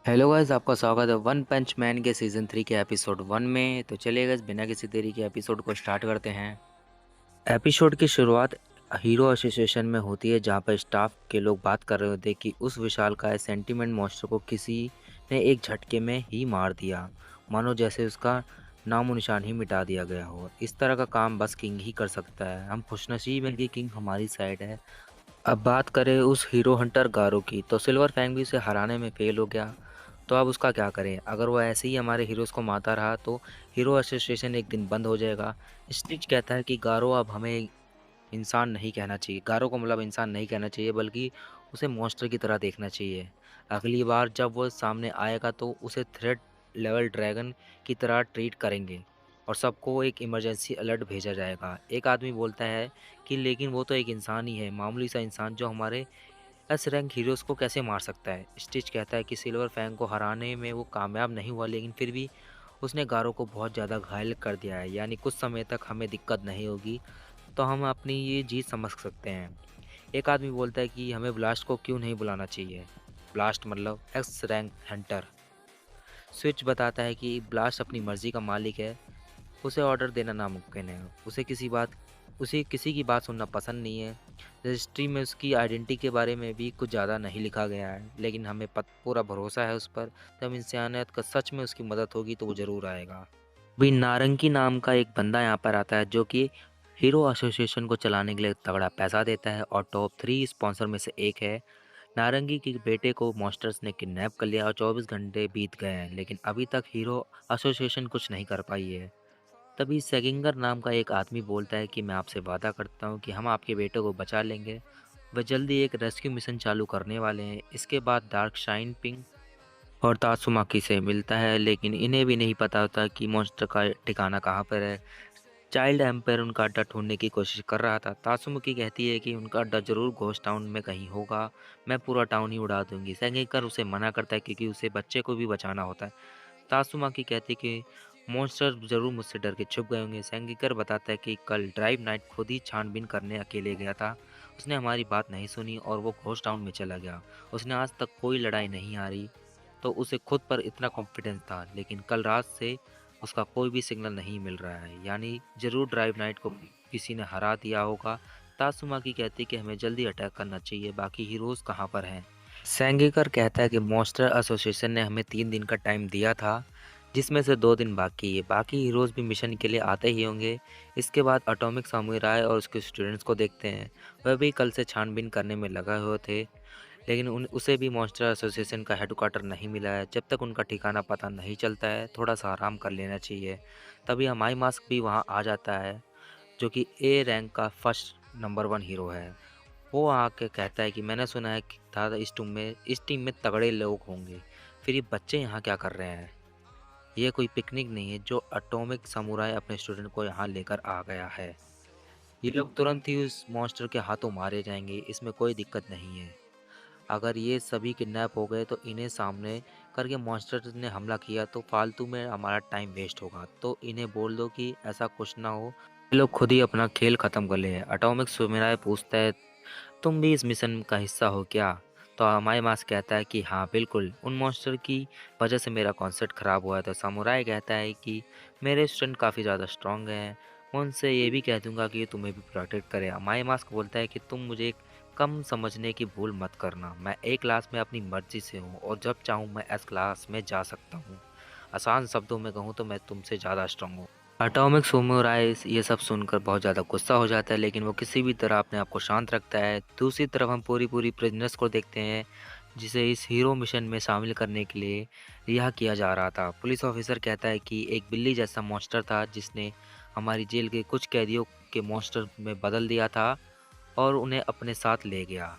Hello guys, आपका स्वागत है वन पंच मैन के सीज़न 3 के एपिसोड 1 में। तो चलिए गाइस, बिना किसी देरी के एपिसोड को स्टार्ट करते हैं। एपिसोड की शुरुआत हीरो एसोसिएशन में होती है, जहां पर स्टाफ के लोग बात कर रहे होते हैं कि उस विशालकाय सेंटिमेंट मॉन्स्टर को किसी ने एक झटके में ही मार दिया, मानो जैसे उसका नामो निशान ही मिटा दिया गया हो। इस तरह का काम बस किंग ही कर सकता है। हम खुशनसीब हैं कि किंग हमारी साइड है। अब बात करें उस हीरो हंटर गारो की, तो सिल्वर फैंग भी उसे हराने में फेल हो गया। तो अब उसका क्या करें? अगर वो ऐसे ही हमारे हीरोज़ को मारता रहा तो हीरो एसोसिएशन एक दिन बंद हो जाएगा। स्टिच कहता है कि गारो अब हमें इंसान नहीं कहना चाहिए। गारो को मतलब इंसान नहीं कहना चाहिए, बल्कि उसे मॉन्स्टर की तरह देखना चाहिए। अगली बार जब वो सामने आएगा तो उसे थ्रेट लेवल ड्रैगन की तरह ट्रीट करेंगे और सबको एक इमरजेंसी अलर्ट भेजा जाएगा। एक आदमी बोलता है कि लेकिन वो तो एक इंसान ही है, मामूली सा इंसान जो हमारे एस रैंक हीरोज़ को कैसे मार सकता है? स्टिच कहता है कि सिल्वर फैंग को हराने में वो कामयाब नहीं हुआ, लेकिन फिर भी उसने गारो को बहुत ज़्यादा घायल कर दिया है। यानी कुछ समय तक हमें दिक्कत नहीं होगी, तो हम अपनी ये जीत समझ सकते हैं। एक आदमी बोलता है कि हमें ब्लास्ट को क्यों नहीं बुलाना चाहिए? ब्लास्ट मतलब एक्स रैंक हंटर। स्विच बताता है कि ब्लास्ट अपनी मर्जी का मालिक है, उसे ऑर्डर देना नामुमकिन है। उसे किसी की बात सुनना पसंद नहीं है। रजिस्ट्री में उसकी आइडेंटिटी के बारे में भी कुछ ज़्यादा नहीं लिखा गया है, लेकिन हमें पूरा भरोसा है उस पर। जब इंसानियत का सच में उसकी मदद होगी तो वो ज़रूर आएगा। भी नारंगी नाम का एक बंदा यहाँ पर आता है, जो कि हीरो एसोसिएशन को चलाने के लिए तगड़ा पैसा देता है और टॉप 3 स्पॉन्सर में से एक है। नारंगी के बेटे को मॉन्स्टर्स ने किडनैप कर लिया और 24 घंटे बीत गए हैं, लेकिन अभी तक हीरो एसोसिएशन कुछ नहीं कर पाई है। तभी सेगिंगर नाम का एक आदमी बोलता है कि मैं आपसे वादा करता हूँ कि हम आपके बेटे को बचा लेंगे। वह जल्दी एक रेस्क्यू मिशन चालू करने वाले हैं। इसके बाद डार्क शाइन पिंग और तात्सुमाकी से मिलता है, लेकिन इन्हें भी नहीं पता होता कि मॉन्स्टर का ठिकाना कहाँ पर है। चाइल्ड एम्पायर उनका अड्डा ढूंढने की कोशिश कर रहा था। तात्सुमाकी कहती है कि उनका अड्डा जरूर घोस्ट टाउन में कहीं होगा, मैं पूरा टाउन ही उड़ा दूंगी। सेगिंगर उसे मना करता है क्योंकि उसे बच्चे को भी बचाना होता है। तासुमाकी कहती कि मॉन्स्टर ज़रूर मुझसे डर के छुप गए होंगे। सेंगिकर बताता है कि कल ड्राइव नाइट खुद ही छानबीन करने अकेले गया था। उसने हमारी बात नहीं सुनी और वो घोस्ट टाउन में चला गया। उसने आज तक कोई लड़ाई नहीं हारी, तो उसे खुद पर इतना कॉन्फिडेंस था, लेकिन कल रात से उसका कोई भी सिग्नल नहीं मिल रहा है। यानी ज़रूर ड्राइव नाइट को किसी ने हरा दिया होगा। तासुमाकी कहती कि हमें जल्दी अटैक करना चाहिए, बाकी हीरोज़ कहाँ पर हैं? सेंगिकर कहता है कि मॉन्स्टर एसोसिएशन ने हमें 3 दिन का टाइम दिया था, जिसमें से 2 दिन बाकी है। बाकी हीरोज़ भी मिशन के लिए आते ही होंगे। इसके बाद एटॉमिक सामुराई और उसके स्टूडेंट्स को देखते हैं। वह भी कल से छानबीन करने में लगा हुए थे, लेकिन उसे भी मॉन्स्टर एसोसिएशन का हेडक्वार्टर नहीं मिला है। जब तक उनका ठिकाना पता नहीं चलता है, थोड़ा सा आराम कर लेना चाहिए। तभी हमारी मास्क भी वहाँ आ जाता है, जो कि ए रैंक का फर्स्ट नंबर 1 हीरो है। वो आके कहता है कि मैंने सुना है कि दादा इस टीम में तगड़े लोग होंगे। फिर ये बच्चे यहाँ क्या कर रहे हैं? ये कोई पिकनिक नहीं है जो एटॉमिक समुराई अपने स्टूडेंट को यहाँ लेकर आ गया है। ये लोग तुरंत ही उस मॉन्स्टर के हाथों मारे जाएंगे, इसमें कोई दिक्कत नहीं है। अगर ये सभी किडनैप हो गए तो इन्हें सामने करके मॉन्स्टर ने हमला किया तो फालतू में हमारा टाइम वेस्ट होगा। तो इन्हें बोल दो कि ऐसा कुछ ना हो, ये लोग खुद ही अपना खेल खत्म कर ले। एटॉमिक समुराई पूछता है, तुम भी इस मिशन का हिस्सा हो क्या? तो हमारे मास कहता है कि हाँ बिल्कुल, उन मॉन्स्टर की वजह से मेरा कॉन्सेप्ट ख़राब हुआ है। तो सामुराई कहता है कि मेरे स्टूडेंट काफ़ी ज़्यादा स्ट्रांग हैं, मैं उनसे ये भी कह दूंगा कि तुम्हें भी प्रोटेक्ट करे। हमारे मास्क बोलता है कि तुम मुझे कम समझने की भूल मत करना, मैं ए क्लास में अपनी मर्जी से हूँ और जब चाहूँ मैं एस क्लास में जा सकता हूँ। आसान शब्दों में कहूँ तो मैं तुमसे ज़्यादा स्ट्रांग हूँ। एटॉमिक समुराई ये सब सुनकर बहुत ज़्यादा गुस्सा हो जाता है, लेकिन वो किसी भी तरह अपने आप को शांत रखता है। दूसरी तरफ हम पूरी प्रिजनर्स को देखते हैं, जिसे इस हीरो मिशन में शामिल करने के लिए रिहा किया जा रहा था। पुलिस ऑफिसर कहता है कि एक बिल्ली जैसा मॉन्स्टर था जिसने हमारी जेल के कुछ कैदियों के मॉन्स्टर में बदल दिया था और उन्हें अपने साथ ले गया।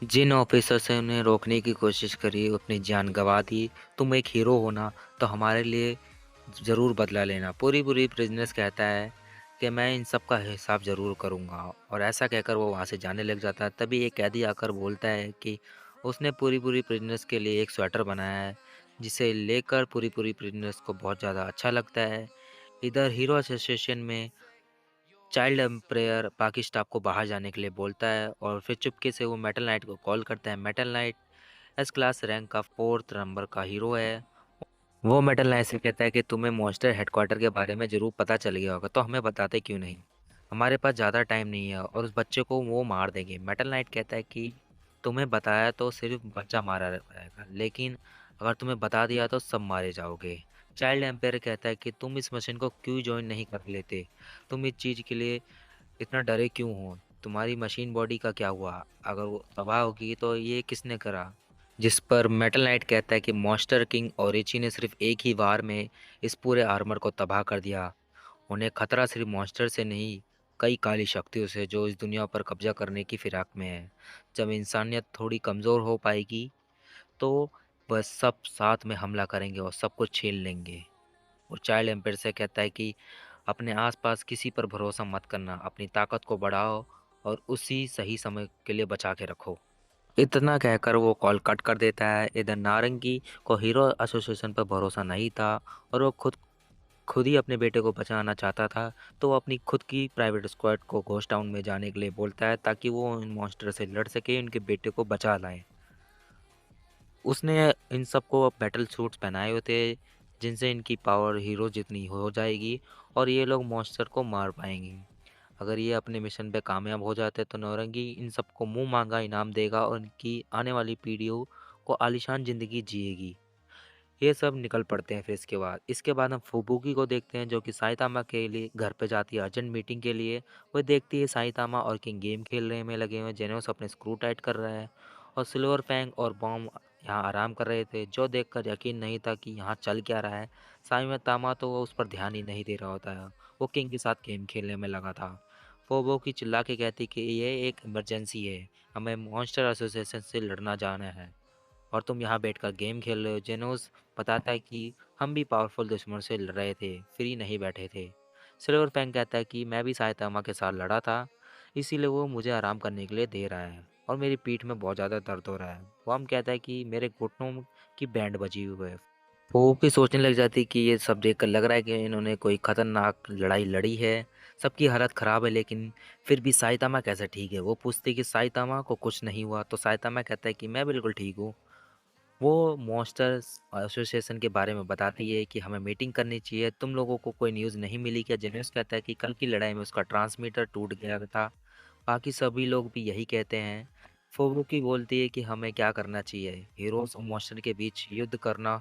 जिन ऑफिसर से उन्हें रोकने की कोशिश करी अपनी जान गंवा दी। तुम एक हीरो होना तो हमारे लिए ज़रूर बदला लेना। पूरी पूरी प्रिजनर्स कहता है कि मैं इन सब का हिसाब ज़रूर करूँगा, और ऐसा कहकर वो वहाँ से जाने लग जाता है। तभी एक कैदी आकर बोलता है कि उसने पूरी पूरी प्रिजनर्स के लिए एक स्वेटर बनाया है, जिसे लेकर पूरी पूरी प्रिजनर्स को बहुत ज़्यादा अच्छा लगता है। इधर हीरो एसोसिएशन में चाइल्ड एम्पायर बाकी स्टाफ को बाहर जाने के लिए बोलता है और फिर चुपके से वो मेटल नाइट को कॉल करता है। Metal night S class rank का 4th नंबर का हीरो है। वो मेटल नाइट से कहता है कि तुम्हें मॉन्स्टर हेडक्वार्टर के बारे में ज़रूर पता चल गया होगा, तो हमें बताते क्यों नहीं? हमारे पास ज़्यादा टाइम नहीं है और उस बच्चे को वो मार देंगे। मेटल नाइट कहता है कि तुम्हें बताया तो सिर्फ बच्चा मारा जाएगा, लेकिन अगर तुम्हें बता दिया तो सब मारे जाओगे। चाइल्ड एम्पायर कहता है कि तुम इस मशीन को क्यों ज्वाइन नहीं कर लेते? तुम इस चीज़ के लिए इतना डरे क्यों हो? तुम्हारी मशीन बॉडी का क्या हुआ? अगर वो तबाह होगी तो ये किसने करा? जिस पर मेटल नाइट कहता है कि मॉन्स्टर किंग ओरिची ने सिर्फ एक ही वार में इस पूरे आर्मर को तबाह कर दिया। उन्हें खतरा सिर्फ मॉन्स्टर से नहीं, कई काली शक्तियों से जो इस दुनिया पर कब्जा करने की फिराक में है। जब इंसानियत थोड़ी कमज़ोर हो पाएगी तो वह सब साथ में हमला करेंगे और सब कुछ छीन लेंगे। और चाइल्ड एम्पायर से कहता है कि अपने आसपास किसी पर भरोसा मत करना, अपनी ताकत को बढ़ाओ और उसी सही समय के लिए बचा के रखो। इतना कहकर वो कॉल कट कर देता है। इधर नारंगी को हीरो एसोसिएशन पर भरोसा नहीं था और वो खुद खुद ही अपने बेटे को बचाना चाहता था, तो वो अपनी खुद की प्राइवेट स्क्वाड को घोस्ट टाउन में जाने के लिए बोलता है ताकि वो इन मॉन्स्टर से लड़ सके, उनके बेटे को बचा लाए। उसने इन सबको बैटल सूट्स पहनाए हुए थे जिनसे इनकी पावर हीरो जितनी हो जाएगी और ये लोग मॉन्स्टर को मार पाएंगे। अगर ये अपने मिशन पे कामयाब हो जाते तो नौरंगी इन सबको मुंह मांगा इनाम देगा और इनकी आने वाली पीढ़ियों को आलीशान जिंदगी जिएगी। ये सब निकल पड़ते हैं। फिर इसके बाद हम फुबुकी को देखते हैं जो कि साइतामा के लिए घर पे जाती है अर्जेंट मीटिंग के लिए। वह देखती है साइतामा और किंग गेम खेलने में लगे हुए हैं, जेनोस अपने स्क्रू टाइट कर रहा है और सिल्वर फैंग और बॉम्ब यहाँ आराम कर रहे थे, जो देखकर यकीन नहीं था कि यहाँ चल क्या रहा है। साइतामा तो वो उस पर ध्यान ही नहीं दे रहा होता है, वो किंग के साथ गेम खेलने में लगा था। फुबुकी चिल्ला के कहती कि ये एक इमरजेंसी है, हमें मॉन्स्टर एसोसिएशन से लड़ना जाना है और तुम यहाँ बैठकर गेम खेल रहे हो। जेनोस बताता है कि हम भी पावरफुल दुश्मन से लड़ रहे थे, फ्री नहीं बैठे थे। सिल्वर फैंग कहता है कि मैं भी साइतामा के साथ लड़ा था, इसीलिए वो मुझे आराम करने के लिए दे रहा है और मेरी पीठ में बहुत ज़्यादा दर्द हो रहा है। वो हम कहता है कि मेरे घुटनों की बैंड बजी हुई है। वो भी सोचने लग जाती है कि ये सब देखकर लग रहा है कि इन्होंने कोई खतरनाक लड़ाई लड़ी है, सबकी हालत ख़राब है, लेकिन फिर भी साइतामा कैसे ठीक है? वो पूछती है कि साइतामा को कुछ नहीं हुआ, तो साइतामा कहता है कि मैं बिल्कुल ठीक हूँ। वो मॉन्स्टर्स एसोसिएशन के बारे में बताती है कि हमें मीटिंग करनी चाहिए, तुम लोगों को कोई न्यूज़ नहीं मिली क्या? जेनियस कहता है कि कल की लड़ाई में उसका ट्रांसमीटर टूट गया था। बाकी सभी लोग भी यही कहते हैं। फुबुकी बोलती है कि हमें क्या करना चाहिए, हीरोज और मॉन्स्टर के बीच युद्ध करना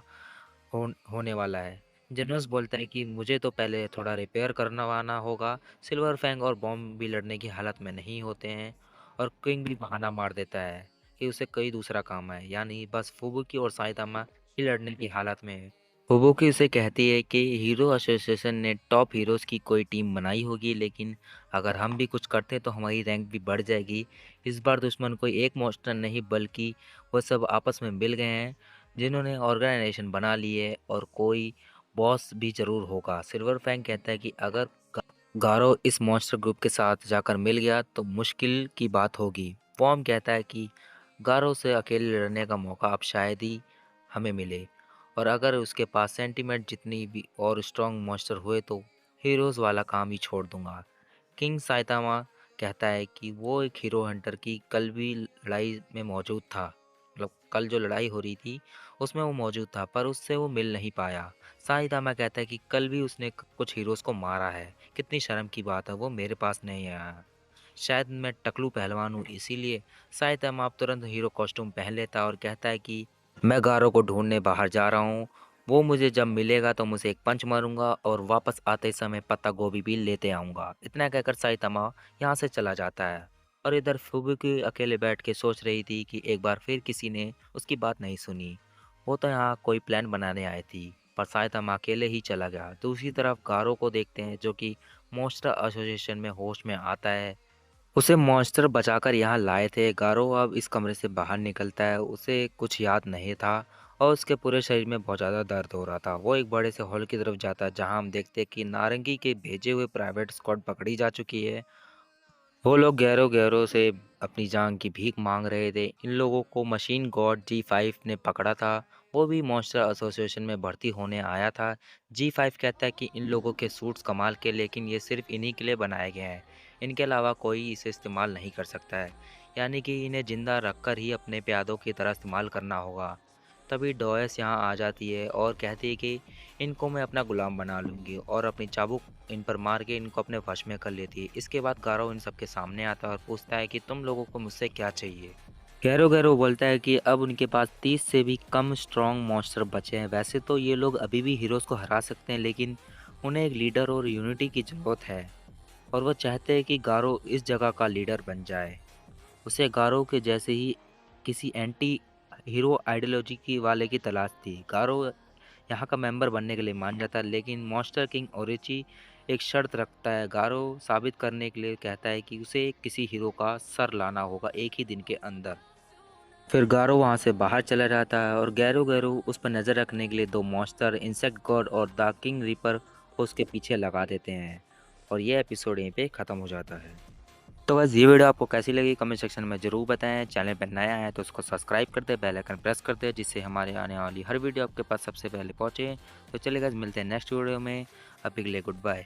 होने वाला है। जेनियस बोलता है कि मुझे तो पहले थोड़ा रिपेयर करवाना होगा। सिल्वर फैंग और बॉम्ब भी लड़ने की हालत में नहीं होते हैं और किंग भी बहाना मार देता है कि उसे कोई दूसरा काम है, यानी बस फुबुकी और साइतामा ही लड़ने की हालत में है। फुबुकी उसे कहती है कि हीरो एसोसिएशन ने टॉप हीरोज़ की कोई टीम बनाई होगी, लेकिन अगर हम भी कुछ करते तो हमारी रैंक भी बढ़ जाएगी। इस बार दुश्मन कोई एक मॉन्स्टर नहीं बल्कि वो सब आपस में मिल गए हैं, जिन्होंने ऑर्गेनाइजेशन बना ली है और कोई बॉस भी ज़रूर होगा। सिल्वर फैंग कहता है कि अगर गारो इस मॉन्स्टर ग्रुप के साथ जाकर मिल गया तो मुश्किल की बात होगी। वॉर्म कहता है कि गारो से अकेले लड़ने का मौका अब शायद ही हमें मिले और अगर उसके पास सेंटीमेंट जितनी भी और स्ट्रॉन्ग मॉन्स्टर हुए तो हीरोज़ वाला काम ही छोड़ दूंगा। किंग साइतामा कहता है कि वो एक हीरो हंटर की कल भी लड़ाई में मौजूद था, मतलब कल जो लड़ाई हो रही थी उसमें वो मौजूद था, पर उससे वो मिल नहीं पाया। साइतामा कहता है कि कल भी उसने कुछ हीरोज़ को मारा है, कितनी शर्म की बात है, वो मेरे पास नहीं आया। शायद मैं टकलू पहलवान हूँ इसीलिए। साइतामा अब तुरंत हीरो कॉस्ट्यूम पहन लेता है और कहता है कि मैं गारो को ढूंढने बाहर जा रहा हूँ, वो मुझे जब मिलेगा तो मुझे एक पंच मारूंगा और वापस आते समय पत्ता गोभी भी लेते आऊँगा। इतना कहकर साइतामा यहाँ से चला जाता है और इधर फुबुकी अकेले बैठ के सोच रही थी कि एक बार फिर किसी ने उसकी बात नहीं सुनी। वो तो यहाँ कोई प्लान बनाने आई थी, पर साइतामा अकेले ही चला गया। दूसरी तरफ गारो को देखते हैं जो कि मॉन्स्टर एसोसिएशन में होश में आता है। उसे मॉन्स्टर बचाकर यहाँ लाए थे। गारो अब इस कमरे से बाहर निकलता है, उसे कुछ याद नहीं था और उसके पूरे शरीर में बहुत ज़्यादा दर्द हो रहा था। वो एक बड़े से हॉल की तरफ जाता है जहाँ हम देखते हैं कि नारंगी के भेजे हुए प्राइवेट स्क्वाड पकड़ी जा चुकी है। वो लोग गहरों गहरों से अपनी जान की भीख मांग रहे थे। इन लोगों को मशीन गॉड G5 ने पकड़ा था, वो भी मॉन्स्टर एसोसिएशन में भर्ती होने आया था। G5 कहता है कि इन लोगों के सूट्स कमाल के, लेकिन ये सिर्फ इन्हीं के लिए बनाए गए हैं, इनके अलावा कोई इसे इस्तेमाल नहीं कर सकता है। यानी कि इन्हें जिंदा रखकर ही अपने प्यादों की तरह इस्तेमाल करना होगा। तभी डोयस यहाँ आ जाती है और कहती है कि इनको मैं अपना गुलाम बना लूँगी, और अपनी चाबुक इन पर मार के इनको अपने वश में कर लेती है। इसके बाद गारो इन सबके सामने आता है और पूछता है कि तुम लोगों को मुझसे क्या चाहिए। गैरो गैरो बोलता है कि अब उनके पास 30 से भी कम स्ट्रॉन्ग मॉन्स्टर बचे हैं। वैसे तो ये लोग अभी भी हीरोज़ को हरा सकते हैं, लेकिन उन्हें एक लीडर और यूनिटी की ज़रूरत है, और वो चाहते हैं कि गारो इस जगह का लीडर बन जाए। उसे गारो के जैसे ही किसी एंटी हीरो आइडियोलॉजी की वाले की तलाश थी। गारो यहाँ का मेंबर बनने के लिए मान जाता है, लेकिन मॉन्स्टर किंग ओरिची एक शर्त रखता है। गारो साबित करने के लिए कहता है कि उसे किसी हीरो का सर लाना होगा एक ही दिन के अंदर। फिर गारो वहाँ से बाहर चला जाता है और गैरो गैरो उस पर नज़र रखने के लिए दो मॉन्स्टर इंसेक्ट गॉड और द किंग रीपर को उसके पीछे लगा देते हैं, और ये एपिसोड यहीं पे ख़त्म हो जाता है। तो बस ये वीडियो आपको कैसी लगी कमेंट सेक्शन में ज़रूर बताएं। चैनल पर नया है तो उसको सब्सक्राइब कर दे, बेल आइकन प्रेस कर दे, जिससे हमारे आने वाली हर वीडियो आपके पास सबसे पहले पहुँचे। तो चलिए गाइस, मिलते हैं नेक्स्ट वीडियो में। अभी के लिए गुड बाय।